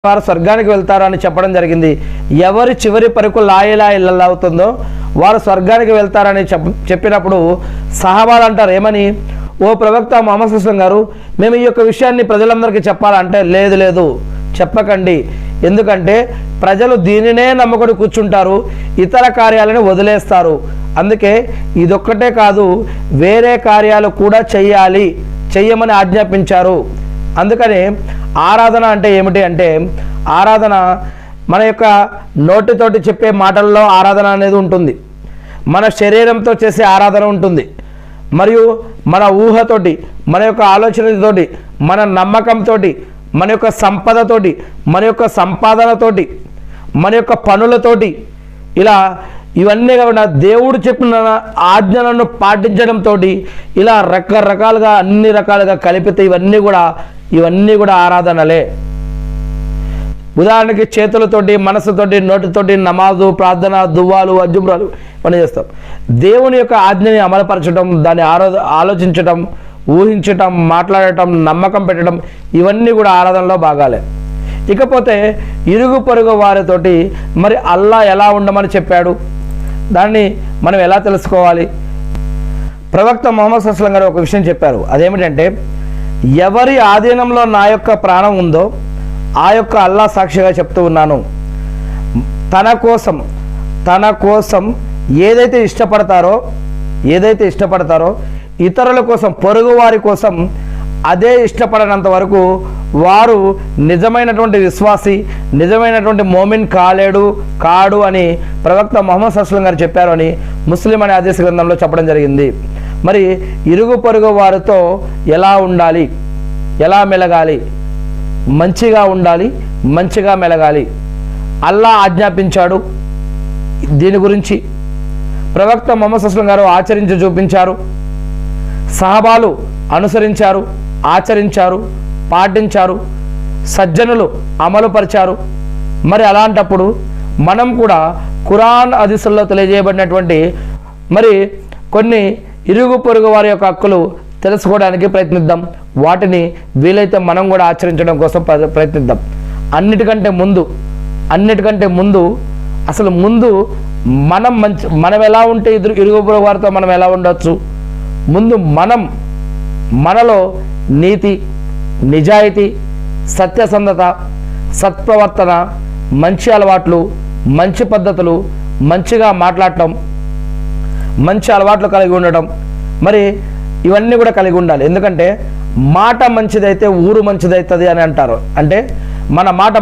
వారు స్వర్గానికి వెళ్తారు అని చెప్పడం జరిగింది. ఎవరి చివరి పరుకు లా ఇలాహ ఇల్లల్లాహ్ అవుతుందో వారు స్వర్గానికి వెళ్తారని చెప్పినప్పుడు సహాబాలు అంటారు ఏమని, ఓ ప్రవక్త ముహమ్మద్ సల్లల్లాహు గారు, మేము ఈ యొక్క విషయాన్ని ప్రజలందరికీ చెప్పాలంటే లేదు లేదు చెప్పకండి, ఎందుకంటే ప్రజలు దీనినే నమ్ముకొని కూర్చుంటారు, ఇతర కార్యాలను వదిలేస్తారు. అందుకే ఇదొక్కటే కాదు వేరే కార్యాలు కూడా చెయ్యమని ఆజ్ఞాపించారు. అందుకని ఆరాధన అంటే ఏమిటి అంటే, ఆరాధన మన యొక్క నోటితోటి చెప్పే మాటల్లో ఆరాధన అనేది ఉంటుంది, మన శరీరంతో చేసే ఆరాధన ఉంటుంది, మరియు మన ఊహతోటి, మన యొక్క ఆలోచనతోటి, మన నమ్మకంతో, మన యొక్క సంపదతోటి, మన యొక్క సంపాదనతోటి, మన యొక్క పనులతోటి, ఇలా ఇవన్నీ కాకుండా దేవుడు చెప్పిన ఆజ్ఞలను పాటించడంతో ఇలా రకరకాలుగా అన్ని రకాలుగా కలిపితే ఇవన్నీ కూడా ఆరాధనలే. ఉదాహరణకి చేతులతోటి, మనసుతోటి, నోటితోటి నమాజు, ప్రార్థన, దువ్వాలు, అజుమ్రాలు ఇవన్నీ చేస్తాం. దేవుని యొక్క ఆజ్ఞని అమలుపరచడం, దాన్ని ఆలోచించటం, ఊహించటం, మాట్లాడటం, నమ్మకం పెట్టడం ఇవన్నీ కూడా ఆరాధనలో భాగాలే. ఇకపోతే ఇరుగు పొరుగు వారితోటి మరి అల్లా ఎలా ఉండమని చెప్పాడు, దాన్ని మనం ఎలా తెలుసుకోవాలి? ప్రవక్త ముహమ్మద్ సల్లల్లాహు అలైహి వసల్లం గారు ఒక విషయం చెప్పారు. అదేమిటంటే, ఎవరి ఆధీనంలో నా యొక్క ప్రాణం ఉందో ఆ యొక్క అల్లా సాక్షిగా చెప్తూ ఉన్నాను, తన కోసం ఏదైతే ఇష్టపడతారో ఇతరుల కోసం, పొరుగు వారి కోసం అదే ఇష్టపడనంత వరకు వారు నిజమైనటువంటి విశ్వాసి, నిజమైనటువంటి మోమిన్ కాడు అని ప్రవక్త ముహమ్మద్ సల్లల్లాహు అలైహి వసల్లం గారు చెప్పారు అని ముస్లిం అనే హదీస్ గ్రంథంలో చెప్పడం జరిగింది. మరి ఇరుగు పొరుగు వారితో ఎలా ఉండాలి, ఎలా మెలగాలి? మంచిగా ఉండాలి, మంచిగా మెలగాలి. అల్లా ఆజ్ఞాపించాడు. దీని గురించి ప్రవక్త ముహమ్మద్ సల్లల్లాహు అలైహి వసల్లం గారు ఆచరించి చూపించారు, సహాబాలు అనుసరించారు, ఆచరించారు, పాటించారు, సజ్జనులు అమలుపరిచారు. మరి అలాంటప్పుడు మనం కూడా ఖురాన్ హదీసుల్లో తెలియజేయబడినటువంటి మరి కొన్ని ఇరుగు పొరుగు వారి యొక్క హక్కులు తెలుసుకోవడానికి ప్రయత్నిద్దాం. వాటిని వీలైతే మనం కూడా ఆచరించడం కోసం ప్రయత్నిద్దాం. అన్నిటికంటే ముందు అసలు మనం ఎలా ఉంటే ఇరుగు పొరుగు వారితో మనం ఎలా ఉండవచ్చు? ముందు మనలో నీతి, నిజాయితీ, సత్యసంధత, సత్ప్రవర్తన, మంచి అలవాట్లు, మంచి పద్ధతులు, మంచిగా మాట్లాడటం, మంచి అలవాట్లు కలిగి ఉండటం, మరి ఇవన్నీ కూడా కలిగి ఉండాలి. ఎందుకంటే మాట మంచిదైతే ఊరు మంచిదవుతుంది అని అంటారు. అంటే మన మాట